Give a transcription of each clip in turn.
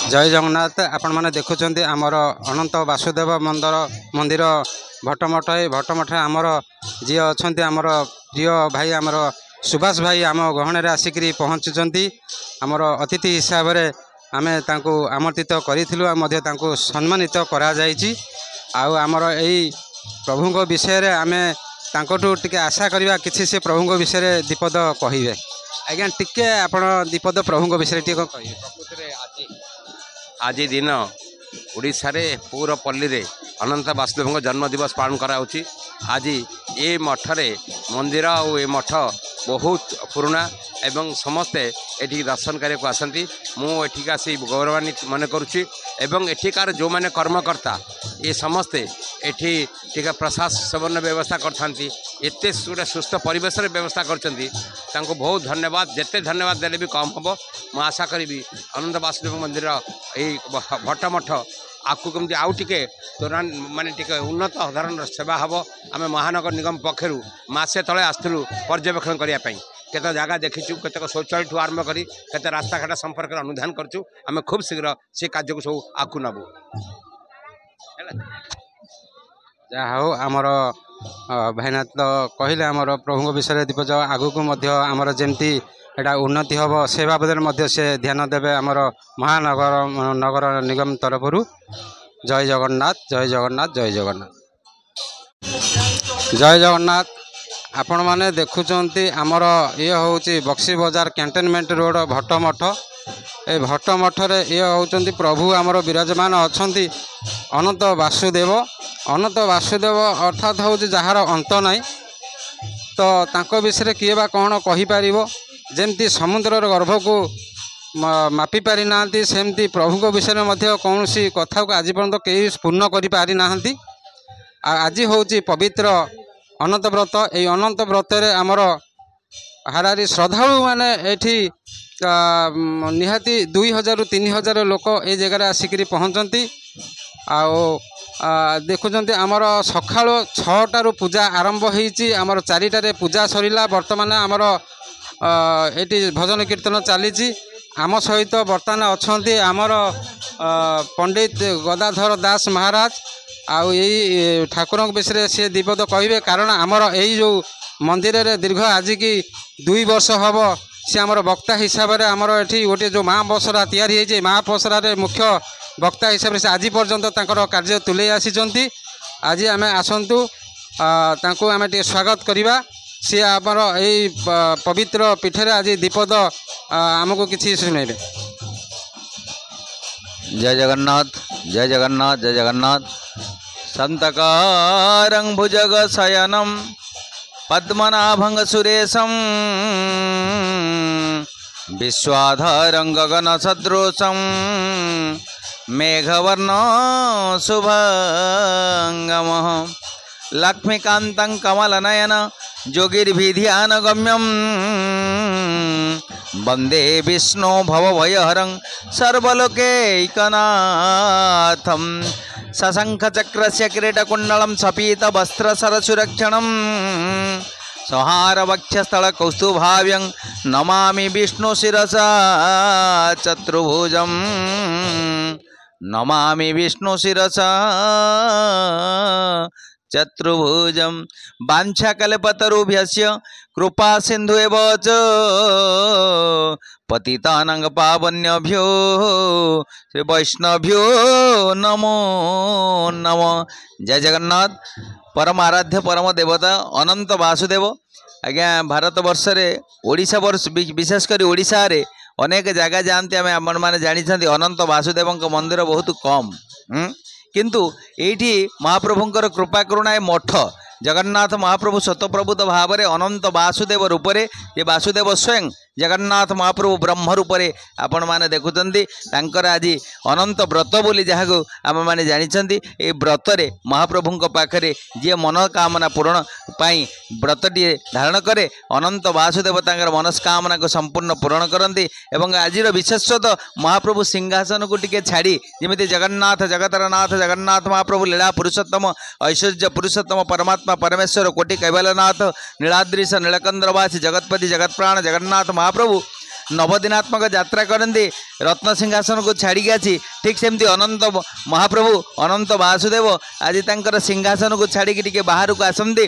जय जगन्नाथ आपण मैंने देखुं आमर अनंत वासुदेव मंदिर भट्टमठ भट्टमठ आमर जी अच्छा आमर प्रिय भाई आमर सुभाष भाई आम गहण आसिक पहुँचुंट आमर अतिथि हिसाब से आम आमंत्रित करूँ सम्मानित आमर यही प्रभु विषय आम टे आशा करवा कि से प्रभु विषय दीपद कहे आज्ञा टिके आप दीपद प्रभु विषय टे कह आज दिन ओडिशा रे पौरपल्ली रे अनंत वासुदेव जन्म दिवस पालन कराउछि। आज ये मठरे मंदिर और ये मठ बहुत पुराना एवं समस्ते एठी दर्शन करने को आसती मुझे आसी गौरवान्वित मन करुच्ची एवं एठिकार जो मैंने कर्मकर्ता ये समस्ते एठी टीका प्रशासन व्यवस्था करथांती एते गोटे सुस्थ परिवेश व्यवस्था करछंती तांको बहुत धन्यवाद जेते धन्यवाद देले भी कम हम मु आशा करी अनंत वासुदेव मंदिर यही भट्टमठ आकु कमती आउ टिके तुरंत माने टिके उन्नत धरण सेवा हम आम महानगर निगम पक्षर मसे तले आसलु पर्यवेक्षण करने केत जगह देखीचु केतक शौचालय ठू आरंभ करी केते रास्ताघाट संपर्क अनुधान करचु आम खूब शीघ्र से कार्य को सब आकु नबू जहाँ हो आमर भाईनाथ तो कहले आमर प्रभु विषय दीप जाओ आगु को आमर जमती एटा उन्नति हम से बाबद से ध्यान देवे आमर महानगर नगर निगम तरफ जय जगन्नाथ जय जगन्नाथ जय जगन्नाथ जय जगन्नाथ आपण मैंने देखुंत आमर ये हूँ बक्सी बजार कैंटनमेंट रोड भट्टमठ ए भट्टमठ ये हूँ प्रभु आमर विराजमान अच्छा अनंत वासुदेव अर्थात हूँ जार अंत नाई तो तांको विषय किए बा कौन कहीपर जमती समुद्र गर्भ को मापी पारि ना सेमती प्रभु विषय कौन सी कथा को आज पर्यंत कई पूर्ण कर पारि ना आज हूँ पवित्र अनंत व्रत ये अनंत व्रत आमर हारारी श्रद्धालु माने एठी निहाती 2000 ରୁ 3000 लोक ये जगह आसिक पहुँचती देखुं आमर सका 6टारू पूजा आरंभ होती आमर 4टारे पूजा सरिला बर्तमान आमर ये भजन कीर्तन चली आम सहित बर्तमान अच्छा आमर पंडित गदाधर दास महाराज आउ यही ठाकुर विषय सी दीपद कहे कारण आमर यही जो मंदिर रे दीर्घ आज की 2 वर्ष हम सी आमर वक्ता हिसाब से आमर ये गोटे जो महापसरा या महापसरार मुख्य वक्ता हिसाब से आज पर्यंत कार्य तुले आसी आज आम आसतु आम स्वागत करवा सी आमर यही पवित्र पीठे आज दीपद आमको किसी शुणे। जय जगन्नाथ जय जगन्नाथ जय जगन्नाथ संतकारं भुजग शयनं पद्मनाभं सुरेशं विश्वाधारं गगन सदृशं मेघवर्ण शुभंगमः लक्ष्मीकान्तं कमलनयन योगिर्भिध्यानगम्यं वंदे विष्णु भवभयहरं सर्वलोकैकनाथं सशंखचक्रस्य किरीटकुण्डलं सपीतवस्त्रसरसुरक्षणं संहारवक्षस्थलकौस्तुभाव्यं नमामि विष्णुशिरसा चतुर्भुजं नमामि विष्णुशिरसा चतुर्भुजं वाञ्छाकल्पतरुभ्यस्य कृपा सिन्धुएव च पतितानां पावन्यभ्यो श्री वैष्णव्यो नमो नमः। जय जगन्नाथ परम आराध्य परम देवता अनंत वासुदेव आज्ञा भारत वर्ष रे ओडिशा वर्ष विशेषकर ओडिशा रे अनेक जगह जानते आम आपण मैंने जानी अनंत वासुदेव मंदिर बहुत कम किंतु एठी महाप्रभुंकर कृपा करुणा मठ जगन्नाथ महाप्रभु स्वतःप्रभुत भाव में अनंत वासुदेव रूप से ये वासुदेव स्वयं जगन्नाथ महाप्रभु ब्रह्म रूप से आपण मैंने देखुंत आज अनंत व्रत बोली जहाँ को आम मैंने जानी ये व्रत रे महाप्रभु पाखे जी मनोकामना पूरण पाई व्रतटी धारण करे अनंत वासुदेव मनस्कामना को संपूर्ण पूरण करती एवं आज विशेषतः महाप्रभु सिंहासन को टिके छाड़ी जमी जगन्नाथ जगतरनाथ जगन्नाथ महाप्रभु लीला पुरुषोत्तम ऐश्वर्य पुरुषोत्तम परमात्मा परमेश्वर कोटि कैवलनाथ नीलाद्रीश नीलकंद्रवासी जगतपति जगत्प्राण जगन्नाथ महाप्रभु नवदिनात्मक यात्रा करती रत्न सिंहासन को छाड़ी आसी ठीक सेमती अनंत महाप्रभु अनंत वासुदेव आज तांकर सिंहासन को छाड़ी टिके बाहर को आसती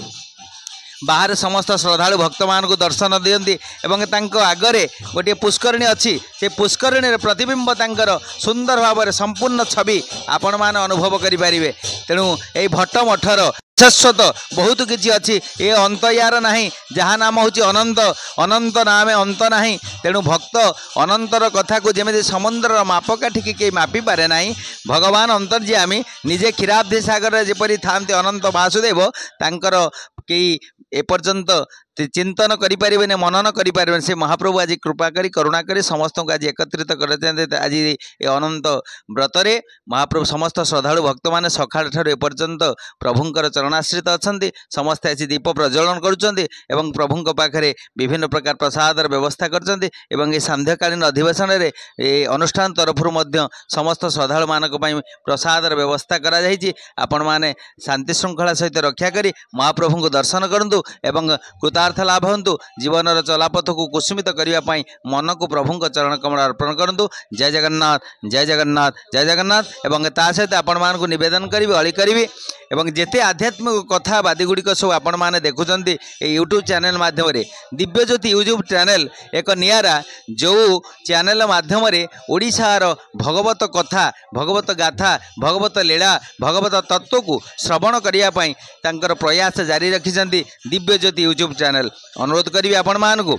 बाहर समस्त श्रद्धालु भक्त मान को दर्शन दियंती एवं तांको आगरे गोटे पुष्करिणी अच्छी से पुष्करिणी प्रतिबिंब तांकर सुंदर भाव में संपूर्ण छवि आपण मैंने अनुभव करें तेणु यही भट्ट मठर शाश्वत बहुत किसी अच्छी ये अंत यार ना जहाँ नाम हूँ अनंत अनंत नाम अंत ना तेणु भक्त अनंतर कथा को जमी समुद्र मापकाठी कई मापी पारे ना भगवान अंतर्यामी निजे क्षीराब्धि सागर जेपरी था अनंत वासुदेव तांकर कई एपर्यंत चिंतन करें मनन करें से महाप्रभु आज कृपा करी करुणा करी समस्त को आज एकत्रित कर आज ये अनंत व्रतरे महाप्रभु समस्त श्रद्धालु भक्त मैंने सकाल ठार एपर्यंत प्रभुंर चरणाश्रित अच्छा समस्ते आज दीप प्रज्वलन करुँच प्रभु पाखे विभिन्न प्रकार प्रसाद व्यवस्था कर सांध्यकालीन अधिवेशन में अनुष्ठान तरफ समस्त श्रद्धालु मानक प्रसाद व्यवस्था आपण मैंने शांति श्रृंखला सहित रक्षा करी महाप्रभु को दर्शन करूँ एवं कृतार्थ लाभ हूँ जीवन चलापथ को कुसुमित करने मन को प्रभु चरण कमल अर्पण करूँ जय जगन्नाथ जय जगन्नाथ जय जगन्नाथ एवं ता सहित आपण मान को निवेदन करी अली करी एवं जेते आध्यात्मिक कथा बादीगुड़िक सब आपण मैंने देखुं यूट्यूब चैनल माध्यम दिव्य ज्योति यूट्यूब चैनल एक नियारा जो चैनल माध्यम ओडिशार भगवत कथा भगवत गाथा भगवत लीला भगवत तत्व को श्रवण करने तांकर प्रयास जारी रखिंट दिव्य ज्योति यूट्यूब चैनल अनुरोध करी आपण मान को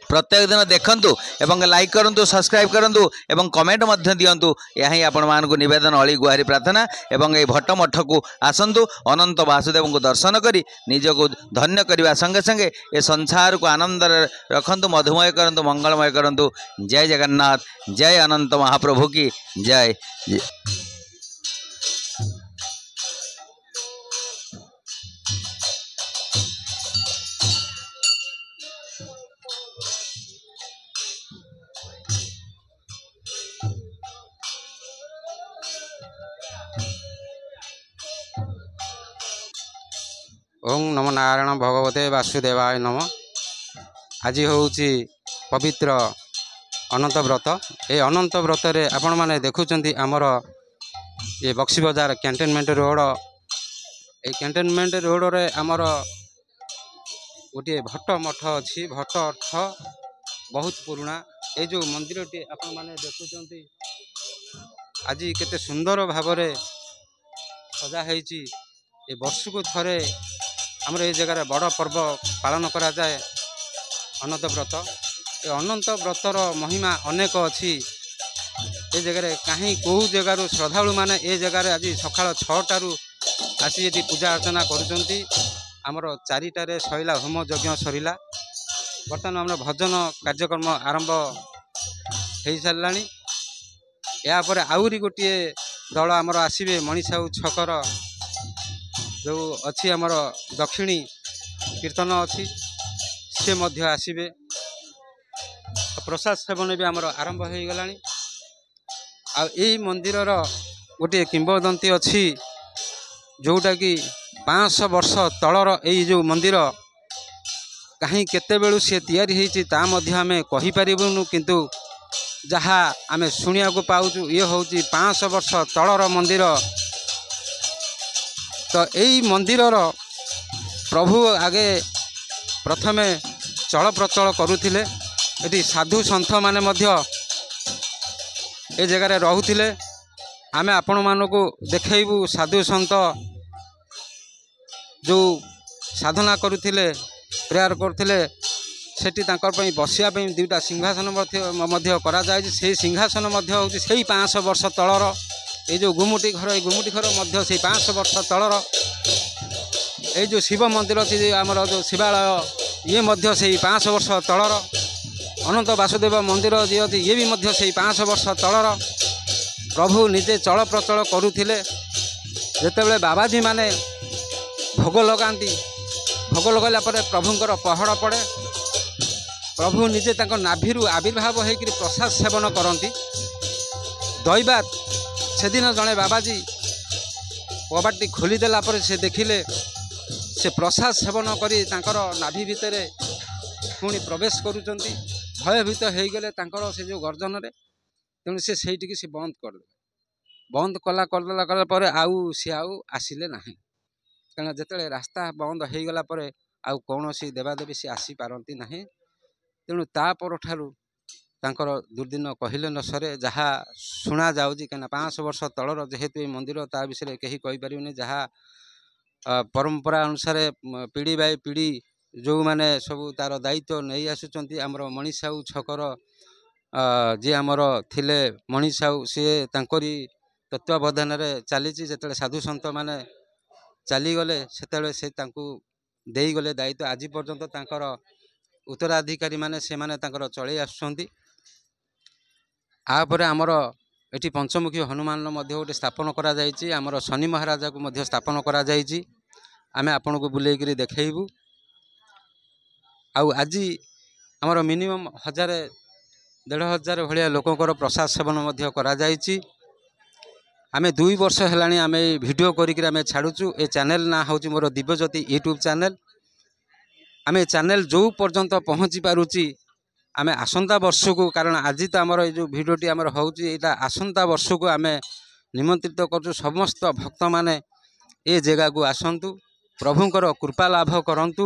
प्रत्येक दिन देखंतु एवं लाइक करंतु सब्सक्राइब करंतु एवं कमेंट मध्य दियंतु यही आपण मान को निवेदन अली गुहारी प्रार्थना एवं ये भट्ट मठ को आसंतु अनंत वासुदेव को दर्शन करी निज को धन्य करने संगे संगे ये संसार को आनंद रखंतु मधुमय करंतु मंगलमय करंतु जय जगन्नाथ जय अनंत महाप्रभु की जय। ओं नमो नारायण भगवते वासुदेवाय नम। आज हूँ पवित्र अनंत व्रत ये अनंत व्रत रे आपण माने देखुंत आमर ये बक्सी बाजार कैंटनमेंट रोड ये कैंटनमेंट रोड रे आमर गोटे भट्ट मठ अच्छी भट्ट अर्थ बहुत पुराना ये जो मंदिर टी आपण माने देखुंत आज केते सुंदर भाव सजा है ये वर्ष को थरे आमर ये जगह बड़ पर्व पालन करा जाए अनंत व्रत ये अनंत व्रतर महिमा अनेक अच्छी ये जगह कहीं कौ जगार श्रद्धालु मैंने ये जगार आज सकाल 6टारू आसी ये पूजा अर्चना करमर 4टारे सैला होम यज्ञ सरीला बर्तमान आम भजन कार्यक्रम आरंभ हो सारा यापर आउरी गोटे दल आमर आसवे मणिसाहू छकर जो अच्छी आमर दक्षिणी कीर्तन अच्छी से मध्य आसवे प्रसाद सेवन भी आमर आरंभ हो गला आई मंदिर गोटे किंवदंती अच्छी जोटा कि 500 वर्ष तलर यही जो मंदिर कहीं केतेबेलू सी तैयारी होती आम कहीपरूँ किंतु जहाँ आम शुणा को पाऊँ ये हूँ 500 वर्ष तलर मंदिर तो यही मंदिर प्रभु आगे प्रथमे चल प्रचल करुले ये साधु सन्थ माने मध्य ए जगार रोले आम आपण मानक देखू साधु सन्थ जो साधना करुले प्रेयर करते सेठी बसिया दुईटा सिंहासन करा जाए से सिंहासन हूँ से 500 वर्ष तलर ये जो गुमुटी घर मध्य से 500 वर्ष तलर ये जो शिव मंदिर अच्छी आमर जो शिवालय ये मध्य से 500 वर्ष तलर अनंत वासुदेव मंदिर जी अच्छी ये भी मध्य से 500 वर्ष तलर प्रभु निजे चल प्रचल करुले जितेबाला बाबाजी माने भोग लगाती भोग लगाला प्रभुंर पहड़ पड़े प्रभु निजे नाभि आविर्भाव होकर प्रसाद सेवन करती दैवात से दिन जड़े बाबाजी कबाटी खोलीदेला से देखिले से प्रसाद सेवन कर नाभि भितर पुणी प्रवेश करुँच ଭୟଭୀତ ହେଇଗଲେ ତାଙ୍କର ସେ ଯେଉଁ ଗର୍ଜନରେ, ତେଣୁ ସେ ସେଇଠିକି ସେ ବନ୍ଦ କରିଦେଲେ। ବନ୍ଦ କଲା ପରେ ସେ ଆଉ ଆସିଲେ ନାହିଁ, କାରଣ ଯେତେବେଳେ ରାସ୍ତା ବନ୍ଦ ହେଇଗଲା ପରେ ଆଉ କୌଣସି ଦେବାଦେବୀ ସେ ଆସିପାରନ୍ତି ନାହିଁ। ତେଣୁ ତା ପରଠାରୁ ତାଙ୍କର ଦୁର୍ଦିନ କହିଲେ ନ ସରେ। ଯାହା ଶୁଣାଯାଉଛି, କାହିଁକିନା 500 ବର୍ଷ ତଳର ଯେହେତୁ ଏ ମନ୍ଦିର, ତା ବିଷୟରେ କେହି କହିପାରିବେନି। ଯାହା ପରମ୍ପରା ଅନୁସାରେ ପିଢ଼ି ବାଇ ପିଢ଼ି ଯେଉଁମାନେ ସବୁ ତାର ଦାୟିତ୍ୱ ନେଇ ଆସୁଛନ୍ତି, ଆମର ମଣି ସାହୁ ଛକର ଯିଏ ଆମର ଥିଲେ ମଣି ସାହୁ, ସିଏ ତାଙ୍କରି ତତ୍ତ୍ୱାବଧାନରେ ଚାଲିଛି। ଯେତେବେଳେ ସାଧୁ ସନ୍ଥମାନେ ଚାଲିଗଲେ ସେତେବେଳେ ସେ ତାଙ୍କୁ ଦେଇଗଲେ ଦାୟିତ୍ୱ। ଆଜି ପର୍ଯ୍ୟନ୍ତ ତାଙ୍କର ଉତ୍ତରାଧିକାରୀ ମାନେ ସେମାନେ ତାଙ୍କର ଚଳେଇ ଆସୁଛନ୍ତି। ତାପରେ ଆମର ଏଠି ପଞ୍ଚମୁଖୀ ହନୁମାନ ମଧ୍ୟ ଗୋଟେ ସ୍ଥାପନ କରାଯାଇଛି। ଆମର ଶନି ମହାରାଜାକୁ ମଧ୍ୟ ସ୍ଥାପନ କରାଯାଇଛି। ଆମେ ଆପଣଙ୍କୁ ବୁଲେଇକିରି ଦେଖେଇବୁ। ଆଉ ଆଜି ଆମର ମିନିମମ୍ 1000-1500 ଭଳିଆ ଲୋକଙ୍କର ପ୍ରସାଦ ସେବନ ମଧ୍ୟ କରାଯାଇଛି। ଆମେ 2 ବର୍ଷ ହେଲାଣି ଆମେ ଏଇ ଭିଡ଼ିଓ କରିକିରି ଆମେ ଛାଡ଼ୁଛୁ। ଏ ଚ୍ୟାନେଲ୍ ନାଁ ହେଉଛି ମୋର ଦିବ୍ୟଜ୍ୟୋତି ୟୁଟ୍ୟୁବ୍ ଚ୍ୟାନେଲ୍। ଆମେ ଚ୍ୟାନେଲ୍ ଯେଉଁ ପର୍ଯ୍ୟନ୍ତ ପହଞ୍ଚି ପାରୁଛି, ଆମେ ଆସନ୍ତା ବର୍ଷକୁ, କାରଣ ଆଜି ତ ଆମର ଏଇ ଯେଉଁ ଭିଡ଼ିଓଟି ଆମର ହେଉଛି, ଏଇଟା ଆସନ୍ତା ବର୍ଷକୁ ଆମେ ନିମନ୍ତ୍ରିତ କରୁଛୁ। ସମସ୍ତ ଭକ୍ତମାନେ ଏ ଜାଗାକୁ ଆସନ୍ତୁ, ପ୍ରଭୁଙ୍କର କୃପା ଲାଭ କରନ୍ତୁ।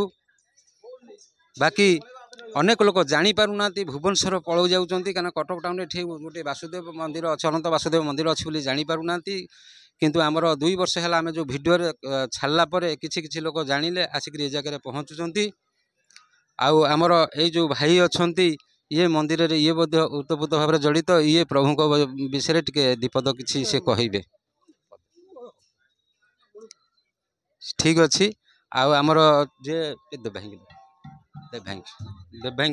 ବାକି ଅନେକ ଲୋକ ଜାଣିପାରୁନାହାନ୍ତି, ଭୁବନେଶ୍ୱର ପଳାଇ ଯାଉଛନ୍ତି, କାରଣ କଟକ ଟାଉନରେ ଏଠି ଗୋଟେ ବାସୁଦେବ ମନ୍ଦିର ଅଛି, ଅନନ୍ତ ବାସୁଦେବ ମନ୍ଦିର ଅଛି ବୋଲି ଜାଣିପାରୁନାହାନ୍ତି। କିନ୍ତୁ ଆମର 2 ବର୍ଷ ହେଲା ଆମେ ଯେଉଁ ଭିଡ଼ିଓରେ ଛାଡ଼ିଲା ପରେ କିଛି ଲୋକ ଜାଣିଲେ, ଆସିକିରି ଏ ଜାଗାରେ ପହଞ୍ଚୁଛନ୍ତି। ଆଉ ଆମର ଏଇ ଯେଉଁ ଭାଇ ଅଛନ୍ତି, ଇଏ ମନ୍ଦିରରେ ଇଏ ମଧ୍ୟ ଓତପ୍ରୋତ ଭାବରେ ଜଡ଼ିତ। ଇଏ ପ୍ରଭୁଙ୍କ ବିଷୟରେ ଟିକେ ଦୀପଦ କିଛି ସେ କହିବେ। ଠିକ୍ ଅଛି। ଆଉ ଆମର ଯେ ଦେବଭାଇଙ୍କି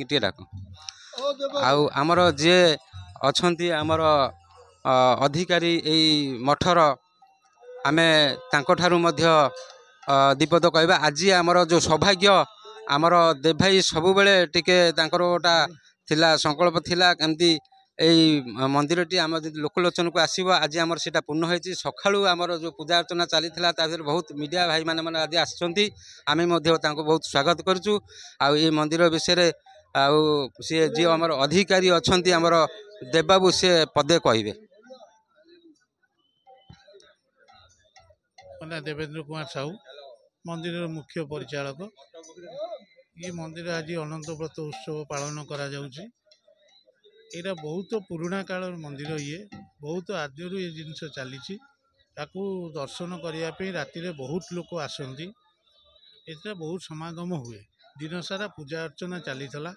ଟିକେ ଡାକ। ଆଉ ଆମର ଯିଏ ଅଛନ୍ତି ଆମର ଅଧିକାରୀ ଏଇ ମଠର, ଆମେ ତାଙ୍କଠାରୁ ମଧ୍ୟ ଦୀପଦ କହିବା। ଆଜି ଆମର ଯେଉଁ ସୌଭାଗ୍ୟ, ଆମର ଦେବ ଭାଇ ସବୁବେଳେ ଟିକେ ତାଙ୍କର ଗୋଟା ଥିଲା ସଂକଳ୍ପ ଥିଲା, କେମିତି ଏଇ ମନ୍ଦିରଟି ଆମର ଯଦି ଲୋକଲୋଚନକୁ ଆସିବ। ଆଜି ଆମର ସେଇଟା ପୂର୍ଣ୍ଣ ହୋଇଛି। ସକାଳୁ ଆମର ଯେଉଁ ପୂଜା ଅର୍ଚ୍ଚନା ଚାଲିଥିଲା, ତା ଦେହରେ ବହୁତ ମିଡ଼ିଆ ଭାଇମାନେ ଆଜି ଆସିଛନ୍ତି। ଆମେ ମଧ୍ୟ ତାଙ୍କୁ ବହୁତ ସ୍ୱାଗତ କରୁଛୁ। ଆଉ ଏ ମନ୍ଦିର ବିଷୟରେ ଆଉ ସିଏ ଯିଏ ଆମର ଅଧିକାରୀ ଅଛନ୍ତି ଆମର ଦେବବାବୁ, ସିଏ ପଦେ କହିବେ। ଦେବେନ୍ଦ୍ର କୁମାର ସାହୁ, ମନ୍ଦିରର ମୁଖ୍ୟ ପରିଚାଳକ। ଏ ମନ୍ଦିର ଆଜି ଅନନ୍ତ ବ୍ରତ ଉତ୍ସବ ପାଳନ କରାଯାଉଛି। ଏଇଟା ବହୁତ ପୁରୁଣା କାଳର ମନ୍ଦିର। ବହୁତ ଆଦ୍ୟରୁ ଏ ଜିନିଷ ଚାଲିଛି। ତାକୁ ଦର୍ଶନ କରିବା ପାଇଁ ରାତିରେ ବହୁତ ଲୋକ ଆସନ୍ତି। ଏଥିରେ ବହୁତ ସମାଗମ ହୁଏ। ଦିନସାରା ପୂଜା ଅର୍ଚ୍ଚନା ଚାଲିଥିଲା।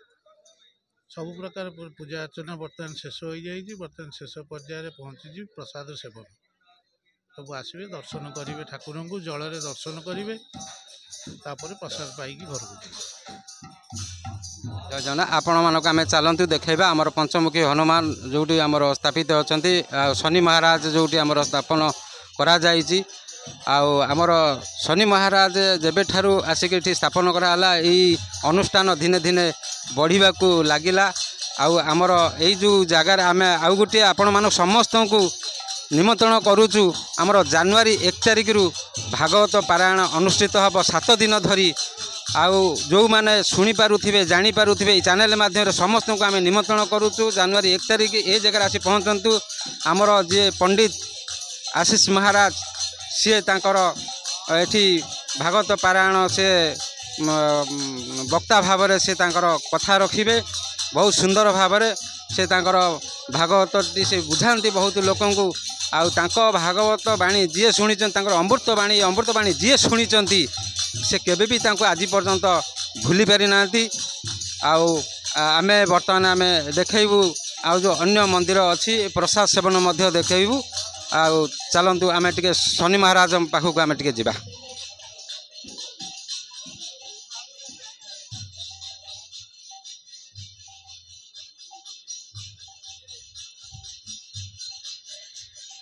ସବୁ ପ୍ରକାର ପୂଜା ଅର୍ଚ୍ଚନା ବର୍ତ୍ତମାନ ଶେଷ ହୋଇଯାଇଛି। ବର୍ତ୍ତମାନ ଶେଷ ପର୍ଯ୍ୟାୟରେ ପହଞ୍ଚିଛି ପ୍ରସାଦ ସେବନ। ସବୁ ଆସିବେ, ଦର୍ଶନ କରିବେ, ଠାକୁରଙ୍କୁ ଜଳରେ ଦର୍ଶନ କରିବେ, ତାପରେ ପ୍ରସାଦ ପାଇକି ଘରକୁ ଯିବେ। ଜୟ ଜଗନ୍ନାଥ। ଆପଣମାନଙ୍କୁ ଆମେ ଚାଲନ୍ତୁ ଦେଖାଇବା ଆମର ପଞ୍ଚମୁଖୀ ହନୁମାନ ଯେଉଁଠି ଆମର ସ୍ଥାପିତ ଅଛନ୍ତି, ଆଉ ଶନି ମହାରାଜ ଯେଉଁଠି ଆମର ସ୍ଥାପନ କରାଯାଇଛି। ଆଉ ଆମର ଶନି ମହାରାଜ ଯେବେଠାରୁ ଆସିକି ଏଠି ସ୍ଥାପନ କରାହେଲା, ଏଇ ଅନୁଷ୍ଠାନ ଦିନେ ଦିନେ ବଢ଼ିବାକୁ ଲାଗିଲା। ଆଉ ଆମର ଏଇ ଯେଉଁ ଜାଗାରେ ଆମେ ଆଉ ଗୋଟିଏ ଆପଣମାନଙ୍କୁ ସମସ୍ତଙ୍କୁ ନିମନ୍ତ୍ରଣ କରୁଛୁ। ଆମର ଜାନୁଆରୀ 1 ତାରିଖରୁ ଭାଗବତ ପାରାୟଣ ଅନୁଷ୍ଠିତ ହେବ 7 ଦିନ ଧରି। ଆଉ ଯେଉଁମାନେ ଶୁଣିପାରୁଥିବେ, ଜାଣିପାରୁଥିବେ, ଏଇ ଚ୍ୟାନେଲ୍ ମାଧ୍ୟମରେ ସମସ୍ତଙ୍କୁ ଆମେ ନିମନ୍ତ୍ରଣ କରୁଛୁ। ଜାନୁଆରୀ 1 ତାରିଖ ଏ ଜାଗାରେ ଆସି ପହଞ୍ଚନ୍ତୁ। ଆମର ଯିଏ ପଣ୍ଡିତ ଆଶିଷ ମହାରାଜ, ସିଏ ତାଙ୍କର ଏଠି ଭାଗବତ ପାରାୟଣ ସେ ବକ୍ତା ଭାବରେ ସେ ତାଙ୍କର କଥା ରଖିବେ। ବହୁତ ସୁନ୍ଦର ଭାବରେ ସେ ତାଙ୍କର ଭାଗବତଟି ସେ ବୁଝାନ୍ତି ବହୁତ ଲୋକଙ୍କୁ। ଆଉ ତାଙ୍କ ଭାଗବତ ବାଣୀ ଯିଏ ଶୁଣିଛନ୍ତି, ତାଙ୍କର ଅମୃତବାଣୀ ଯିଏ ଶୁଣିଛନ୍ତି, ସେ କେବେ ବି ତାଙ୍କୁ ଆଜି ପର୍ଯ୍ୟନ୍ତ ଭୁଲି ପାରିନାହାନ୍ତି। ଆଉ ଆମେ ବର୍ତ୍ତମାନ ଆମେ ଦେଖେଇବୁ ଆଉ ଯେଉଁ ଅନ୍ୟ ମନ୍ଦିର ଅଛି, ପ୍ରସାଦ ସେବନ ମଧ୍ୟ ଦେଖେଇବୁ। ଆଉ ଚାଲନ୍ତୁ ଆମେ ଟିକେ ଶନି ମହାରାଜ ପାଖକୁ ଆମେ ଟିକେ ଯିବା।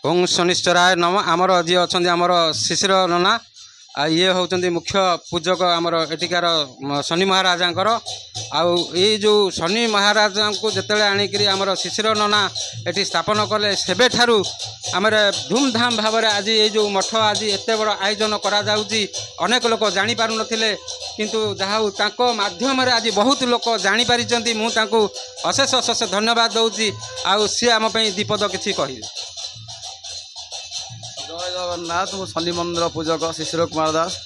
ଓଂ ଶନିଶ୍ଚରାୟ ନମ। ଆମର ଯିଏ ଅଛନ୍ତି ଆମର ଶିଶିର ନନା, ଆଉ ଇଏ ହେଉଛନ୍ତି ମୁଖ୍ୟ ପୂଜକ ଆମର ଏଠିକାର ଶନି ମହାରାଜାଙ୍କର। आउ ये जो शनि महाराज को जितेबाला आणिकी आमर शिशिर नना ये स्थापन कले सेबे ठारू आमर धूमधाम भाव में आज ये जो मठ आज एत बड़ आयोजन अनेक लोक जापार नथिले किंतु जहा माध्यम आज बहुत लोक जापारी मुझे अशेष अशेष धन्यवाद दूसरी आउ सी आम दीपद किसी कह जय जगन्नाथ मु शनि मंदिर पूजक शिशिर कुमार दास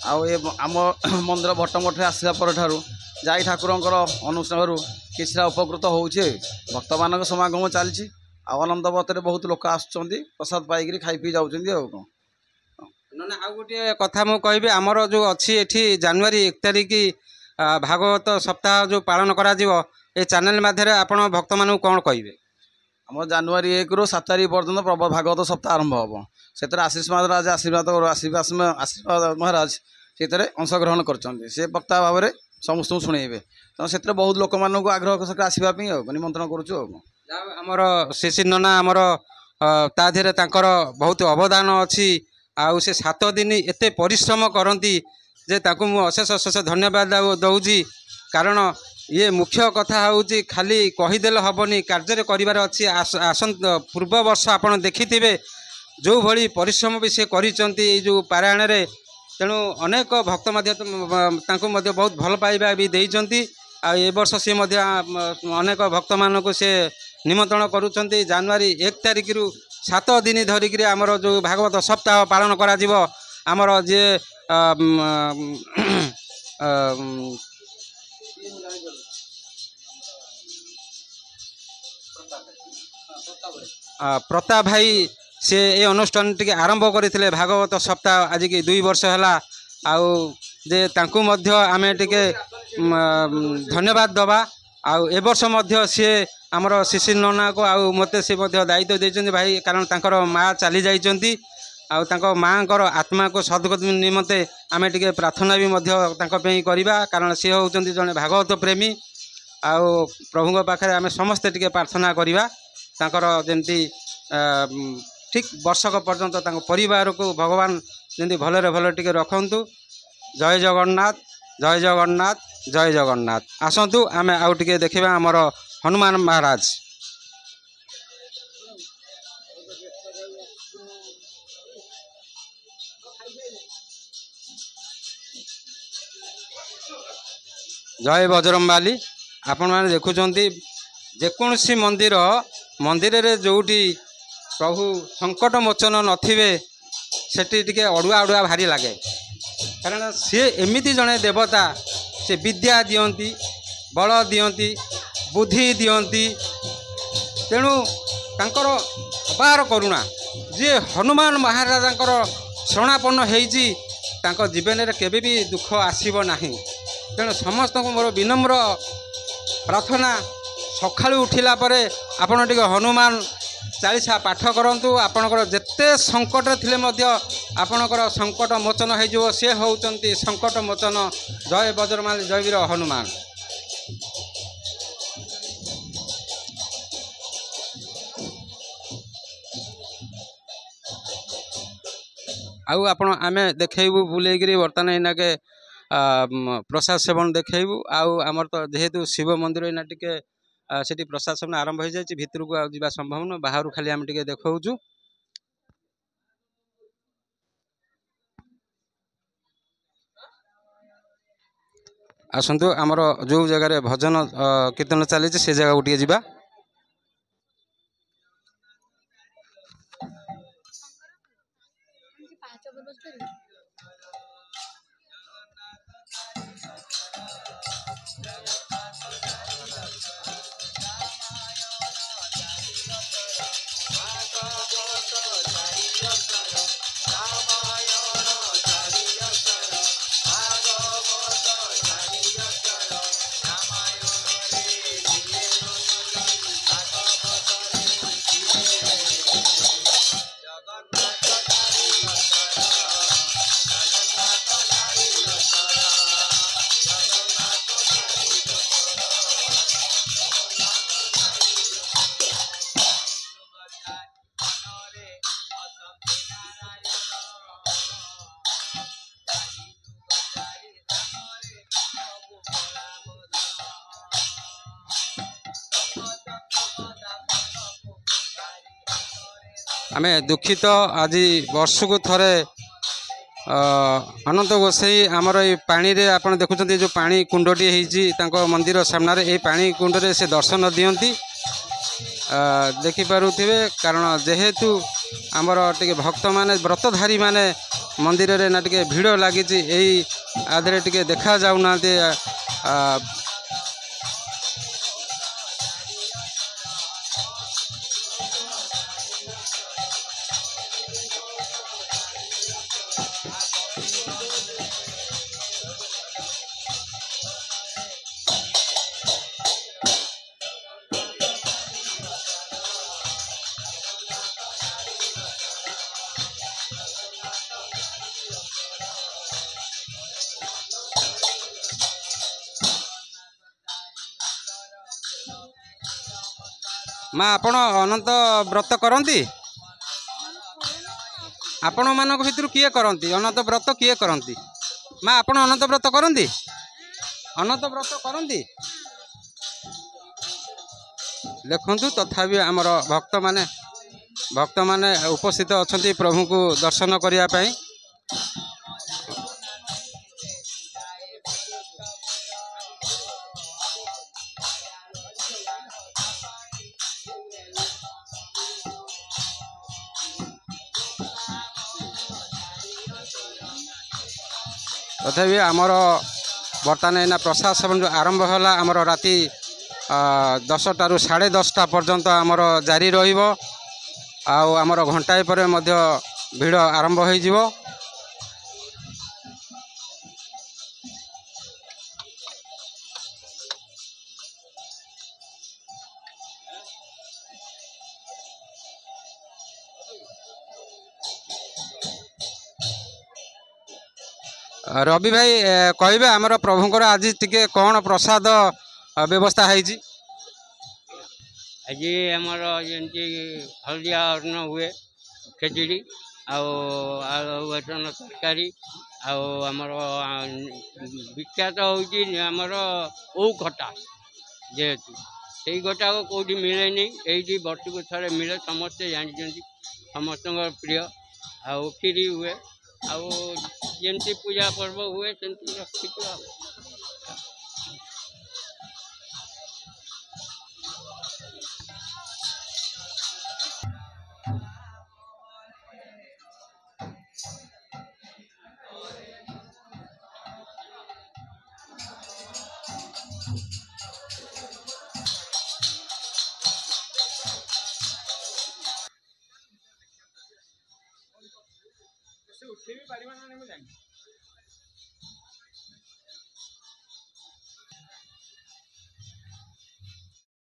आउ ये आम मंदिर भट्टमठे आसला पर ठारू जाई ठाकुरंकर अनुष्ठान किछिटा उपकृत होउछे भक्त मान समागम चलछि आनंद बतरे बहुत लोक आसुचंदी प्रसाद पाइकरी खाई पी जाउचंदी आउ कोन ना आउ गोटे कथा मु कहबी आमर जो अच्छी एठी जनवरी 1 तारिख भागवत सप्ताह जो पालन करा जीवो ए चैनल माध्यम आपण भक्त मानू कोन कहबे आम जनवरी 1 रु 7 तारिख पर्यंत भागवत सप्ताह आरंभ हम से आशीष महाराज आशीर्वाद महाराज से अंशग्रहण कर वक्ता भाव में समस्त शुणेबे तो से बहुत लोक मान आग्रह सक आसवाई निमंत्रण करमर शिशिर नना आमर ताधे बहुत अवदान अच्छी आउ से 7 दिन एत परिश्रम करती जे ताकू मु अशेष अशेष धन्यवाद दौजी कारण ये मुख्य कथा हूँ खाली कहीदेले हेनी कार्य करार अच्छी आसंत पूर्व वर्ष आपड़ देखिथे जो भली परिश्रम भी से कर पारायण रे तेणु अनेक भक्त बहुत भल पाइबा भी देइचंती आ ए वर्ष सी अनेक भक्त मानक से निमंत्रण करुँच जनवरी 1 तारिख रु 7 दिन धरिकी आमर जो भागवत सप्ताह पालन करा जीवो आमर जे प्रताप भाई से ये अनुष्ठान टी आरंभ करते भागवत सप्ताह आज की 2 वर्ष है आउ जे तांकु मध्य आमे टिके धन्यवाद दबा आउ ए वर्ष मध्य सी आमर शिशिर नना को आउ मते से मध्य दायित्व देइचंती भाई कारण तांकर माँ चली जाइचंती आउ तांको माँकर आत्मा को सद्गति निमंते आमे टिके प्रार्थना भी मध्य तांको पे करिबा कारण सी होउचंती जने भागवत प्रेमी आउ प्रभु पाखे आमे समस्ते टिके प्रार्थना करिबा तांकर जेंती ठीक वर्षक पर्यंत परिवार को भगवान जमी भलरे भल टिके रखंतु जय जगन्नाथ जय जगन्नाथ जय जगन्नाथ आसतु आमे आउ टिके देखिबा हमर हनुमान महाराज जय बजरंगबाली आपण माने देखुचंती जेकोसी मंदिर मंदिर रे जोटी प्रभु संकट मोचन नथिबे सेठी टिके अड़ुआ अड़ुआ भारी लगे कारण सी एमिति जड़े देवता से विद्या दियंती बल दियंती बुद्धि दियंती तेणु तांकर अपार करुणा जे हनुमान महाराजांकर शरणापन्न होइछि तांको जीवन रे केबे भी दुख आसीबो नाही तेणु समस्त को मोर विनम्र प्रार्थना सकाळु उठिला परे आपण टिके हनुमान चालीसा पाठ करंतु आपणकर जेते संकट थिले मध्य आपणकर संकट मोचन हो सी होउचंती संकट मोचन जय बजरंगबली जय वीर हनुमान आउ आपण आमे देखैबू बुलेगिरी वर्तमान इनाके प्रसाद सेवन देखैबू आउ आमर तो जेहेतु शिव मंदिर इना टिके सेठी प्रसाद सेवन आरंभ हो जाए भितर को आवा संभव न बाहर खाली आम टिके देखौचु आसंतु आमर जो जगह भजन कीर्तन चली से जगह को टिके आमे दुखित आज वर्षको थरे अनंत गोसाई आमर ये पानी रे आपण देखुछन्ती जो पानी कुंडटी होईची तांको मंदिर सामना रे ए पानी कुंड रे से दर्शन दियंती देखिपे कारण जेहेतु आमर टे भक्त माने व्रतधारी माने मंदिर रे ना टे भिड़ लगी आधे टे देखा जाऊना माँ आपण अनंत व्रत करती आपण मान भर किए करती अनंत व्रत किए करती माँ आपण अनंत व्रत करती अनंत व्रत करती देखु तथापि आमर भक्त माने उपस्थित अच्छा प्रभु को दर्शन करने तथापि आमर बर्तमान एना प्रसाद सेवन जो आरंभ है आमर राति 10टारू 10:30 पर्यंत आमर जारी रहिबो आमर घंटाए पर मध्य भिड़ आरंभ हो जिवो। रवि भाई कहबे आमर प्रभुंकर आज टिके कौन प्रसाद व्यवस्था है आज आमर जमी हल्दिया अन्न हुए खेचड़ी आसन तरकारी आमर विख्यात होमर ओ खटा जेहेतु से खटा कौटी मिले नहीं ये वर्ष को थे मिले समस्ते जानते समस्त प्रिय आरी हुए आमती पूजा पर्व हुए सेमती रखी उठे भी पारिबा ना नहीं जानी।